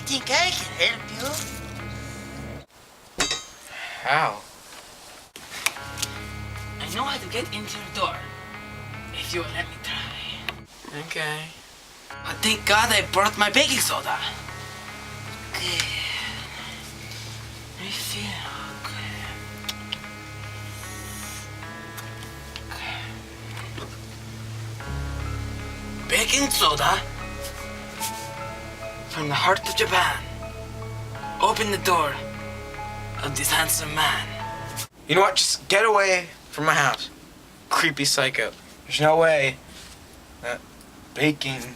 think I can help you. How? I know how to get into your door. If you will let me try. Okay. But thank God I brought my baking soda. Good. Refill. Baking soda from the heart of Japan. Open the door of this handsome man. You know what? Just get away from my house. Creepy psycho. There's no way that baking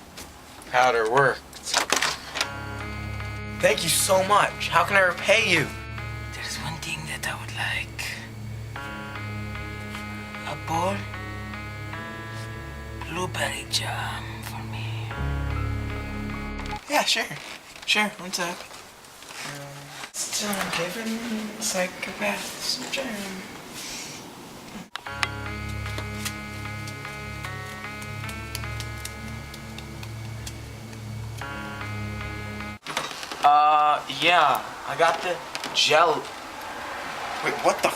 powder worked. Thank you so much. How can I repay you? There's one thing that I would like. A bowl blueberry jam for me. Yeah, sure. Sure, one sec. Still giving psychopaths some jam. Yeah, I got the gel. Wait, what the